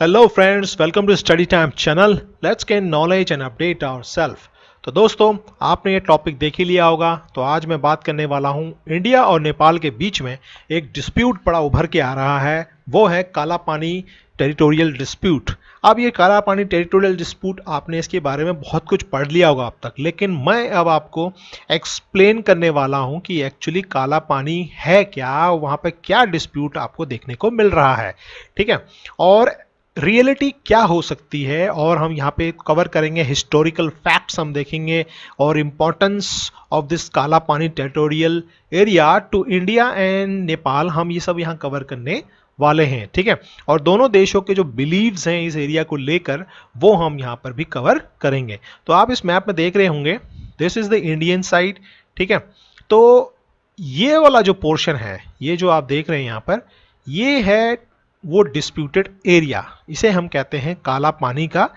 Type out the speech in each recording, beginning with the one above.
Hello friends, welcome to study time channel. Let's gain knowledge and update ourself. तो दोस्तों, आपने ये topic देख ही लिया होगा। तो आज मैं बात करने वाला हूँ इंडिया और नेपाल के बीच में एक डिस्प्यूट बड़ा उभर के आ रहा है, वो है काला पानी टेरिटोरियल डिस्प्यूट। अब ये काला पानी टेरिटोरियल डिस्प्यूट, आपने इसके बारे में बहुत कुछ पढ़ लिया होगा अब तक, लेकिन मैं अब आपको एक्सप्लेन करने वाला हूँ कि एक्चुअली काला पानी है क्या, वहाँ पे क्या डिस्प्यूट आपको देखने को मिल रहा है। ठीक है, और रियलिटी क्या हो सकती है, और हम यहाँ पे कवर करेंगे हिस्टोरिकल फैक्ट्स, हम देखेंगे और importance of this Kalapani territorial area to India and Nepal, हम ये सब यहाँ कवर करने वाले हैं। ठीक है, और दोनों देशों के जो बिलीव्स हैं इस एरिया को लेकर, वो हम यहाँ पर भी कवर करेंगे। तो आप इस मैप में देख रहे होंगे, this is the Indian side. ठीक है, तो ये वाला जो पोर्शन है, ये जो आप देख रहे हैं यहाँ पर, ये है वो डिस्प्यूटेड एरिया, इसे हम कहते हैं काला पानी का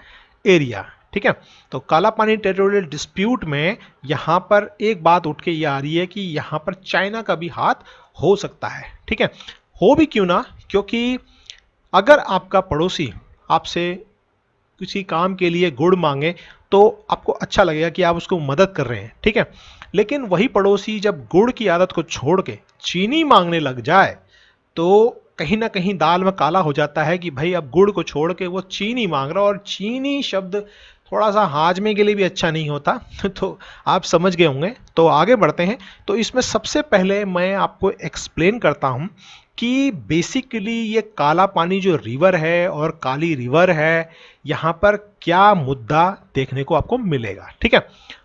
एरिया। ठीक है, तो काला पानी टेरिटोरियल डिस्प्यूट में यहां पर एक बात उठ के ये आ रही है कि यहां पर चाइना का भी हाथ हो सकता है। ठीक है, हो भी क्यों ना, क्योंकि अगर आपका पड़ोसी आपसे किसी काम के लिए गुड़ मांगे तो आपको अच्छा लगेगा कि आप उसको मदद कर रहे हैं। ठीक है, लेकिन वही पड़ोसी जब गुड़ की आदत को छोड़ के चीनी मांगने लग जाए तो कहीं ना कहीं दाल में काला हो जाता है कि भाई अब गुड़ को छोड़ के वो चीनी मांग रहा है, और चीनी शब्द थोड़ा सा हाजमे के लिए भी अच्छा नहीं होता। तो आप समझ गए होंगे। तो आगे बढ़ते हैं। तो इसमें सबसे पहले मैं आपको एक्सप्लेन करता हूं कि बेसिकली ये काला पानी जो रिवर है और काली रिवर है, यहाँ पर क्या मुद्दा देखने को आपको मिलेगा। ठीक है,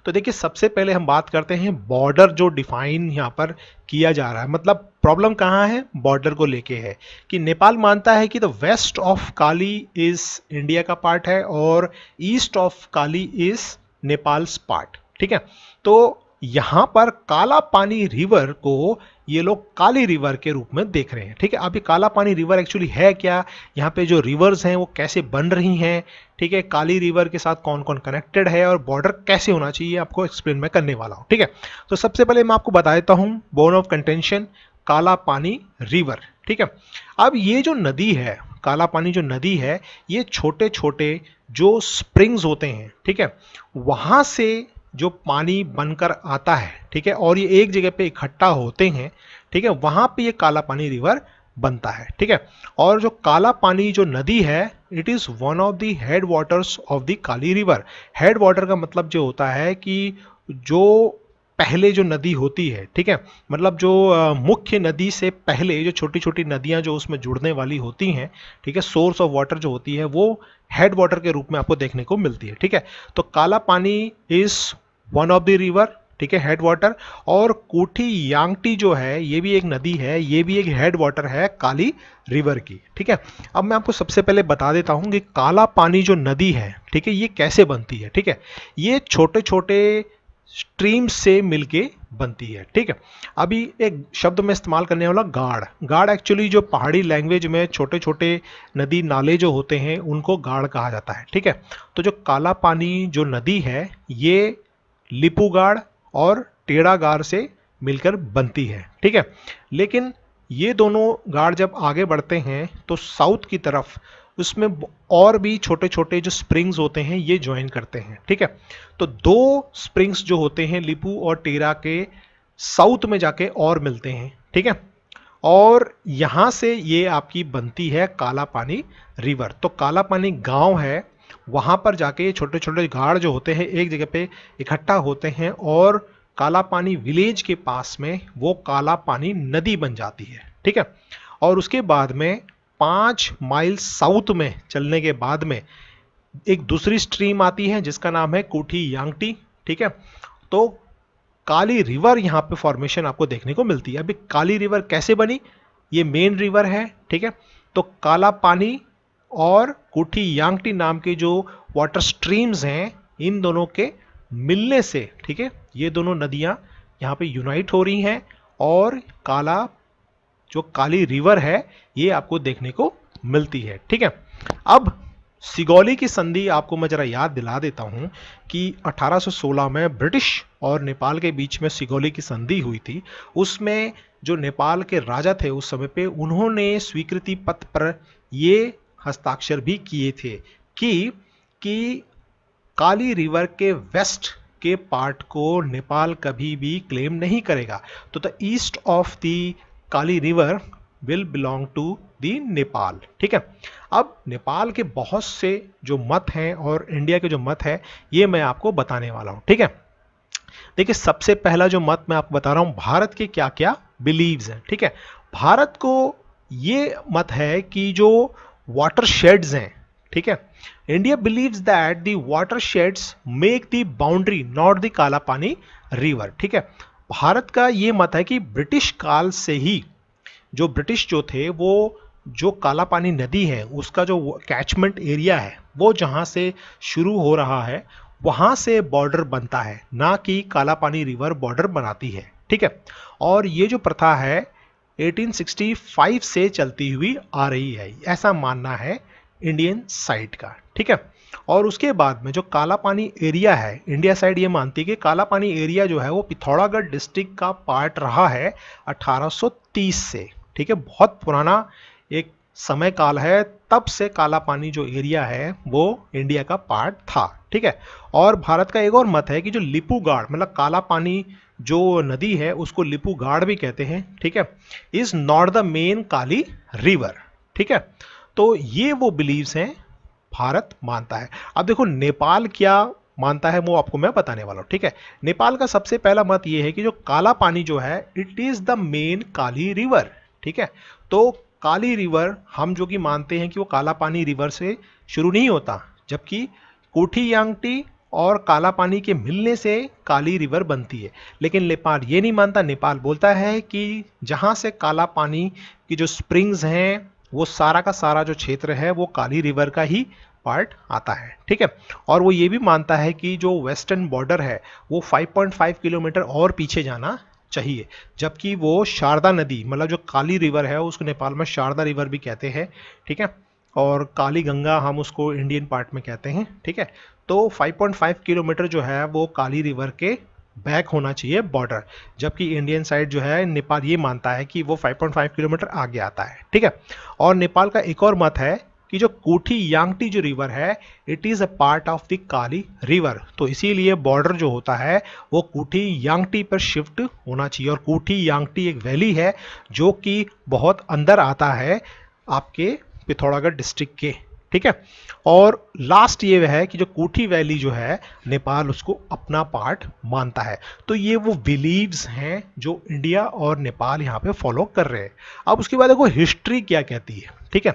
तो देखिए सबसे पहले हम बात करते हैं बॉर्डर जो डिफाइन यहाँ पर किया जा रहा है। मतलब प्रॉब्लम कहाँ है, बॉर्डर को लेके है कि नेपाल मानता है कि the west of Kali is India का पार्ट है और east of Kali is Nepal's part. ठीक है, तो यहां पर काला पानी रिवर को ये लोग काली रिवर के रूप में देख रहे हैं। ठीक है, अब ये काला पानी रिवर एक्चुअली है क्या, यहाँ पे जो रिवर्स हैं वो कैसे बन रही हैं, ठीक है, काली रिवर के साथ कौन कौन कनेक्टेड है और बॉर्डर कैसे होना चाहिए, आपको एक्सप्लेन मैं करने वाला हूँ। ठीक है, तो सबसे पहले मैं आपको बता देता हूँ बोन ऑफ कंटेंशन काला पानी रिवर। ठीक है, अब ये जो नदी है, काला पानी जो नदी है, ये छोटे छोटे जो स्प्रिंग्स होते हैं, ठीक है, वहां से जो पानी बनकर आता है, ठीक है, और ये एक जगह पे इकट्ठा होते हैं, ठीक है, वहां पे ये काला पानी रिवर बनता है। ठीक है, और जो काला पानी जो नदी है, it is one of the head waters of the Kali river. Head water का मतलब जो होता है कि जो पहले जो नदी होती है, ठीक है, मतलब जो मुख्य नदी से पहले जो छोटी छोटी नदियां जो उसमें जुड़ने वाली होती हैं, ठीक है, सोर्स ऑफ वाटर जो होती है वो हेड वाटर के रूप में आपको देखने को मिलती है। ठीक है, तो काला पानी is one of the river, ठीक है, हेड वाटर। और कोठी यांगटी जो है, ये भी एक नदी है, ये भी एक हेड वाटर है काली रिवर की। ठीक है, अब मैं आपको सबसे पहले बता देता हूं कि काला पानी जो नदी है, ठीक है, ये कैसे बनती है। ठीक है, ये छोटे छोटे स्ट्रीम से मिलके बनती है। ठीक है, अभी एक शब्द में इस्तेमाल करने वाला गाड़, गाड़ एक्चुअली जो पहाड़ी लैंग्वेज में छोटे छोटे नदी नाले जो होते हैं उनको गाड़ कहा जाता है। ठीक है, तो जो काला पानी जो नदी है, ये लिपुगाड़ और टेढ़ागाड़ से मिलकर बनती है। ठीक है, लेकिन ये दोनों गाड़ जब आगे बढ़ते हैं तो साउथ की तरफ उसमें और भी छोटे छोटे जो स्प्रिंग्स होते हैं ये ज्वाइन करते हैं। ठीक है, तो दो स्प्रिंग्स जो होते हैं लिपू और टेरा के साउथ में जाके और मिलते हैं। ठीक है, और यहां से ये आपकी बनती है काला पानी रिवर। तो काला पानी गांव है, वहां पर जाके ये छोटे छोटे गाड़ जो होते हैं एक जगह पे इकट्ठा होते हैं और काला पानी विलेज के पास में वो काला पानी नदी बन जाती है। ठीक है, और उसके बाद में 5 माइल साउथ में चलने के बाद में एक दूसरी स्ट्रीम आती है जिसका नाम है कोठी यांगटी। ठीक है, तो काली रिवर यहाँ पे फॉर्मेशन आपको देखने को मिलती है। अभी काली रिवर कैसे बनी, ये मेन रिवर है। ठीक है, तो काला पानी और कोठी यांगटी नाम के जो वाटर स्ट्रीम्स हैं, इन दोनों के मिलने से, ठीक है, ये दोनों नदियां यहाँ पे यूनाइट हो रही हैं और काला जो काली रिवर है ये आपको देखने को मिलती है। ठीक है, अब सिगौली की संधि आपको मैं जरा याद दिला देता हूं कि 1816 में ब्रिटिश और नेपाल के बीच में सिगौली की संधि हुई थी। उसमें जो नेपाल के राजा थे उस समय पे, उन्होंने स्वीकृति पत्र पर ये हस्ताक्षर भी किए थे कि काली रिवर के वेस्ट के पार्ट को नेपाल कभी भी क्लेम नहीं करेगा। तो the east of the Kali river will belong to the Nepal. ठीक है, अब नेपाल के बहुत से जो मत हैं और इंडिया के जो मत है ये मैं आपको बताने वाला हूं। ठीक है, देखिए सबसे पहला जो मत मैं आपको बता रहा हूं, भारत के क्या क्या बिलीव्स हैं। ठीक है, भारत को ये मत है कि जो वाटर शेड्स हैं, ठीक है, India believes that the water shades make the boundary not the काला पानी रिवर। ठीक है, भारत का ये मत है कि ब्रिटिश काल से ही जो ब्रिटिश जो थे वो जो काला पानी नदी है उसका जो कैचमेंट एरिया है वो जहां से शुरू हो रहा है वहां से बॉर्डर बनता है, ना कि काला पानी रिवर बॉर्डर बनाती है। ठीक है, और ये जो प्रथा है 1865 से चलती हुई आ रही है, ऐसा मानना है इंडियन साइड का। ठीक है, और उसके बाद में जो काला पानी एरिया है, इंडिया साइड ये मानती है कि काला पानी एरिया जो है वो पिथौरागढ़ डिस्ट्रिक्ट का पार्ट रहा है 1830 से। ठीक है, बहुत पुराना एक समय काल है, तब से काला पानी जो एरिया है वो इंडिया का पार्ट था। ठीक है, और भारत का एक और मत है कि जो लिपुगाड़ मतलब काला पानी जो नदी है उसको लिपुगाड़ भी कहते हैं। ठीक है, is not the main Kali river. ठीक है, तो ये वो बिलीव्स हैं भारत मानता है। अब देखो नेपाल क्या मानता है वो आपको मैं बताने वाला हूं। ठीक है, नेपाल का सबसे पहला मत ये है कि जो काला पानी जो है it is the main Kali river. ठीक है, तो काली रिवर हम जो कि मानते हैं कि वो काला पानी रिवर से शुरू नहीं होता, जबकि कोठी यांगटी और काला पानी के मिलने से काली रिवर बनती है। लेकिन नेपाल ये नहीं मानता, नेपाल बोलता है कि जहां से काला पानी की जो स्प्रिंग्स हैं वो सारा का सारा जो क्षेत्र है वो काली रिवर का ही पार्ट आता है। ठीक है, और वो ये भी मानता है कि जो वेस्टर्न बॉर्डर है वो 5.5 किलोमीटर और पीछे जाना चाहिए, जबकि वो शारदा नदी मतलब जो काली रिवर है उसको नेपाल में शारदा रिवर भी कहते हैं। ठीक है, और काली गंगा हम उसको इंडियन पार्ट में कहते हैं। ठीक है, तो 5.5 किलोमीटर जो है वो काली रिवर के बैक होना चाहिए बॉर्डर, जबकि इंडियन साइड जो है नेपाल ये मानता है कि वो 5.5 किलोमीटर आगे आता है। ठीक है, और नेपाल का एक और मत है कि जो कोठी यांगटी जो रिवर है it is a part of the Kali river, तो इसीलिए बॉर्डर जो होता है वो कोठी यांगटी पर शिफ्ट होना चाहिए। और कोठी यांगटी एक वैली है जो कि बहुत अंदर आता है आपके पिथौरागढ़ डिस्ट्रिक्ट के। ठीक है, और लास्ट ये है कि जो कोठी वैली जो है नेपाल उसको अपना पार्ट मानता है। तो ये वो बिलीव्स हैं जो इंडिया और नेपाल यहाँ पे फॉलो कर रहे हैं। अब उसके बाद देखो हिस्ट्री क्या कहती है। ठीक है,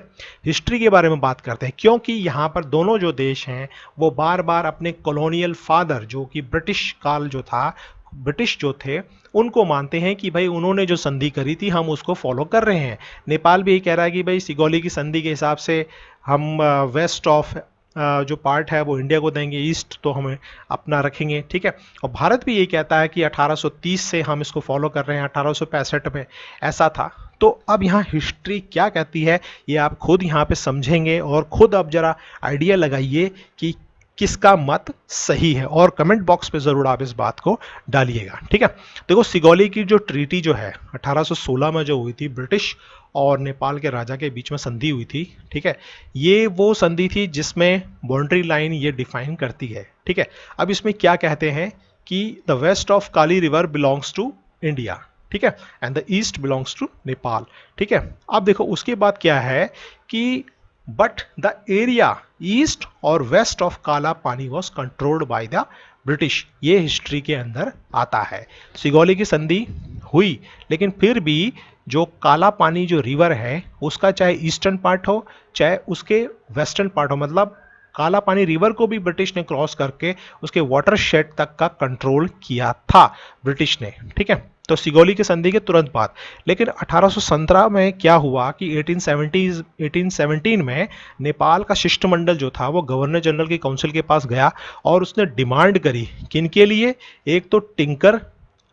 हिस्ट्री के बारे में बात करते हैं, क्योंकि यहाँ पर दोनों जो देश हैं वो बार बार अपने कॉलोनियल फादर जो कि ब्रिटिश काल जो था, ब्रिटिश जो थे उनको मानते हैं कि भाई उन्होंने जो संधि करी थी हम उसको फॉलो कर रहे हैं। नेपाल भी यही कह रहा है कि भाई सिगौली की संधि के हिसाब से हम वेस्ट ऑफ जो पार्ट है वो इंडिया को देंगे, ईस्ट तो हमें अपना रखेंगे। ठीक है, और भारत भी यही कहता है कि 1830 से हम इसको फॉलो कर रहे हैं, 1865 में ऐसा था। तो अब यहाँ हिस्ट्री क्या कहती है ये आप खुद यहाँ पे समझेंगे और खुद अब जरा आइडिया लगाइए कि किसका मत सही है, और कमेंट बॉक्स पे जरूर आप इस बात को डालिएगा। ठीक है, देखो सिगौली की जो ट्रीटी जो है 1816 में जो हुई थी ब्रिटिश और नेपाल के राजा के बीच में संधि हुई थी। ठीक है, ये वो संधि थी जिसमें बाउंड्री लाइन ये डिफाइन करती है। ठीक है, अब इसमें क्या कहते हैं कि the west of Kali river belongs to India. ठीक है, and the east belongs to Nepal. ठीक है, अब देखो उसके बाद क्या है कि बट द एरिया ईस्ट और west of Kalapani was controlled by the British, ये हिस्ट्री के अंदर आता है। सिगौली की संधि हुई लेकिन फिर भी जो काला पानी जो रिवर है उसका चाहे ईस्टर्न पार्ट हो चाहे उसके वेस्टर्न पार्ट हो, मतलब काला पानी रिवर को भी ब्रिटिश ने क्रॉस करके उसके वाटर शेड तक का कंट्रोल किया था ब्रिटिश ने। ठीक है, तो सिगौली की संधि के तुरंत बाद। लेकिन 1817 में क्या हुआ कि 1817 में नेपाल का शिष्टमंडल जो था वो गवर्नर जनरल की काउंसिल के पास गया और उसने डिमांड करी, किनके लिए, एक तो टिंकर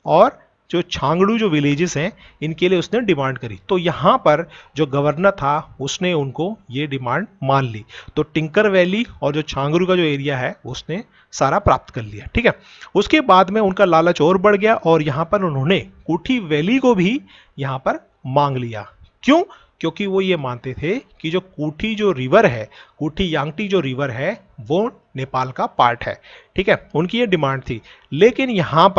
और जो छांगड़ू जो विलेजेस हैं इनके लिए उसने डिमांड करी। तो यहाँ पर जो गवर्नर था उसने उनको ये डिमांड मान ली, तो टिंकर वैली और जो छांगड़ू का जो एरिया है उसने सारा प्राप्त कर लिया। ठीक है, उसके बाद में उनका लालच और बढ़ गया और यहाँ पर उन्होंने कोठी वैली को भी यहाँ पर मांग लिया। क्यों? क्योंकि वो ये मानते थे कि जो कूठी जो रिवर है, कूठी यांगटी जो रिवर है वो नेपाल का पार्ट है। ठीक है, उनकी ये डिमांड थी। लेकिन यहाँ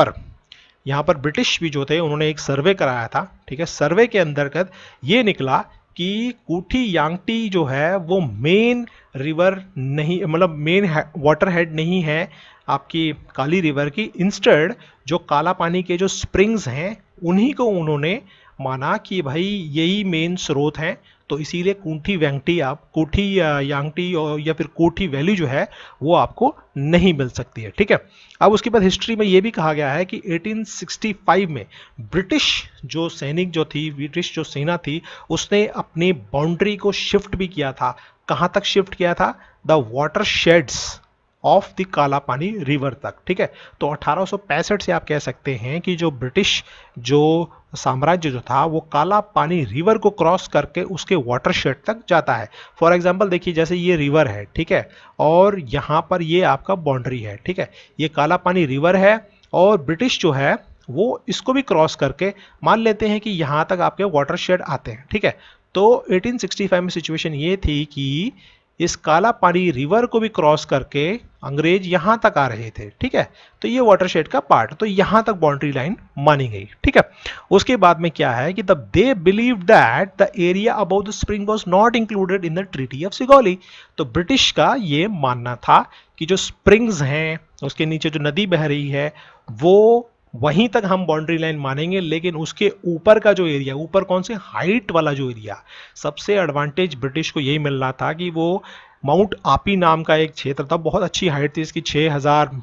पर ब्रिटिश भी जो थे उन्होंने एक सर्वे कराया था। ठीक है, सर्वे के अंतर्गत ये निकला कि कूठी यांगटी जो है वो मेन रिवर नहीं, मतलब मेन वाटर हेड नहीं है आपकी काली रिवर की। इंस्टेड जो काला पानी के जो स्प्रिंग्स हैं उन्हीं को उन्होंने माना कि भाई यही मेन स्रोत हैं। तो इसीलिए कूठी यांगटी और या फिर कोठी वैली जो है वो आपको नहीं मिल सकती है। ठीक है, अब उसके बाद हिस्ट्री में ये भी कहा गया है कि 1865 में ब्रिटिश जो सैनिक जो थी, ब्रिटिश जो सेना थी, उसने अपनी बाउंड्री को शिफ्ट भी किया था। कहां तक शिफ्ट किया था? The water shades of the काला पानी रिवर तक। ठीक है, तो 1865 से आप कह सकते हैं कि जो ब्रिटिश जो साम्राज्य जो था वो काला पानी रिवर को क्रॉस करके उसके वाटरशेड तक जाता है। फॉर एग्जांपल देखिए, जैसे ये रिवर है, ठीक है, और यहाँ पर ये आपका बाउंड्री है। ठीक है, ये काला पानी रिवर है और ब्रिटिश जो है वो इसको भी क्रॉस करके मान लेते हैं कि यहाँ तक आपके वाटरशेड आते हैं। ठीक है, तो 1865 में सिचुएशन ये थी कि इस काला पानी रिवर को भी क्रॉस करके अंग्रेज यहां तक आ रहे थे। ठीक है, तो ये वाटरशेड का पार्ट, तो यहां तक बाउंड्री लाइन मानी गई। ठीक है, उसके बाद में क्या है कि तब they believe that the area about the spring was not included in the treaty of Sugauli. तो ब्रिटिश का ये मानना था कि जो स्प्रिंग्स हैं, उसके नीचे जो नदी बह रही है, वो वहीं तक हम बाउंड्री लाइन मानेंगे, लेकिन उसके ऊपर का जो एरिया, ऊपर कौन से हाइट वाला जो एरिया, सबसे एडवांटेज ब्रिटिश को यही मिल रहा था कि वो माउंट आपी नाम का एक क्षेत्र था, बहुत अच्छी हाइट थी इसकी, 6000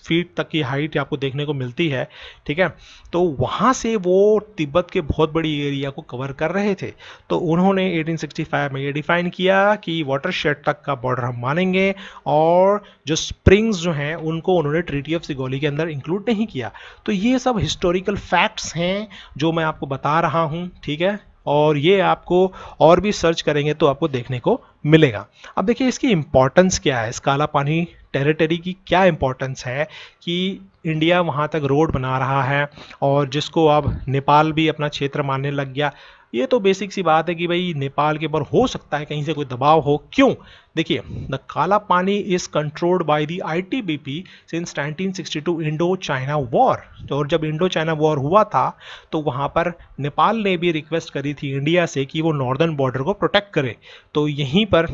फीट तक की हाइट आपको देखने को मिलती है। ठीक है, तो वहां से वो तिब्बत के बहुत बड़ी एरिया को कवर कर रहे थे। तो उन्होंने 1865 में ये डिफाइन किया कि वाटरशेड तक का बॉर्डर हम मानेंगे, और जो स्प्रिंग्स जो हैं उनको उन्होंने ट्रीटी ऑफ सिगोली के अंदर इंक्लूड नहीं किया। तो ये सब हिस्टोरिकल फैक्ट्स हैं जो मैं आपको बता रहा हूं। ठीक है, और ये आपको और भी सर्च करेंगे तो आपको देखने को मिलेगा। अब देखिए इसकी इंपॉर्टेंस क्या है, इस काला पानी टेरिटरी की क्या इंपॉर्टेंस है कि इंडिया वहाँ तक रोड बना रहा है और जिसको अब नेपाल भी अपना क्षेत्र मानने लग गया। ये तो बेसिक सी बात है कि भाई नेपाल के ऊपर हो सकता है कहीं से कोई दबाव हो। क्यों? देखिए, द काला पानी is controlled by the ITBP since 1962 Indo China war. और जब इंडो चाइना वॉर हुआ था तो वहाँ पर नेपाल ने भी रिक्वेस्ट करी थी इंडिया से कि वो नॉर्दर्न बॉर्डर को प्रोटेक्ट करे। तो यहीं पर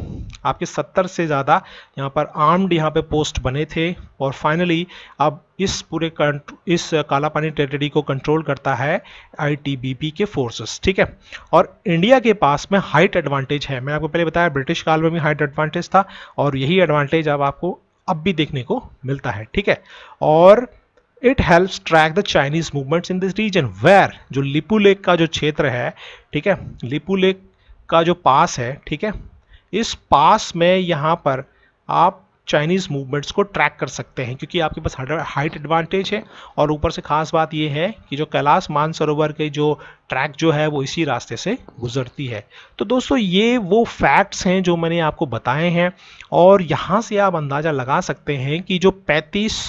आपके 70 से ज़्यादा यहाँ पर आर्म्ड यहाँ पे पोस्ट बने थे, और फाइनली अब इस काला पानी टेरिटरी को कंट्रोल करता है आईटीबीपी के फोर्सेस। ठीक है, और इंडिया के पास में हाइट एडवांटेज है। मैंने आपको पहले बताया ब्रिटिश काल में भी हाइट एडवांटेज था, और यही एडवांटेज अब आपको अब भी देखने को मिलता है। ठीक है, और it helps track the Chinese movements in this region where, जो लिपू लेक का जो क्षेत्र है, ठीक है, लिपू लेक का जो पास है, ठीक है, इस पास में यहाँ पर आप चाइनीज मूवमेंट्स को ट्रैक कर सकते हैं क्योंकि आपके पास हाइट एडवांटेज है। और ऊपर से खास बात यह है कि जो कैलाश मानसरोवर के जो ट्रैक जो है वो इसी रास्ते से गुजरती है। तो दोस्तों ये वो फैक्ट्स हैं जो मैंने आपको बताए हैं, और यहाँ से आप अंदाज़ा लगा सकते हैं कि जो 35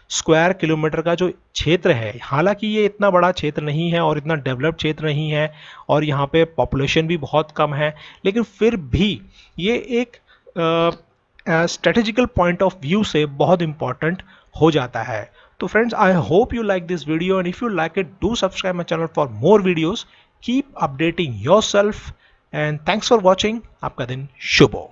स्क्वायर किलोमीटर का जो क्षेत्र है, हालांकि ये इतना बड़ा क्षेत्र नहीं है और इतना डेवलप्ड क्षेत्र नहीं है, और यहाँ पे पॉपुलेशन भी बहुत कम है, लेकिन फिर भी ये एक स्ट्रेटेजिकल पॉइंट ऑफ व्यू से बहुत इंपॉर्टेंट हो जाता है। तो friends, I hope you like this video, and if you like it, do subscribe my channel for more videos. Keep updating your self, and thanks for watching. आपका दिन शुभ हो।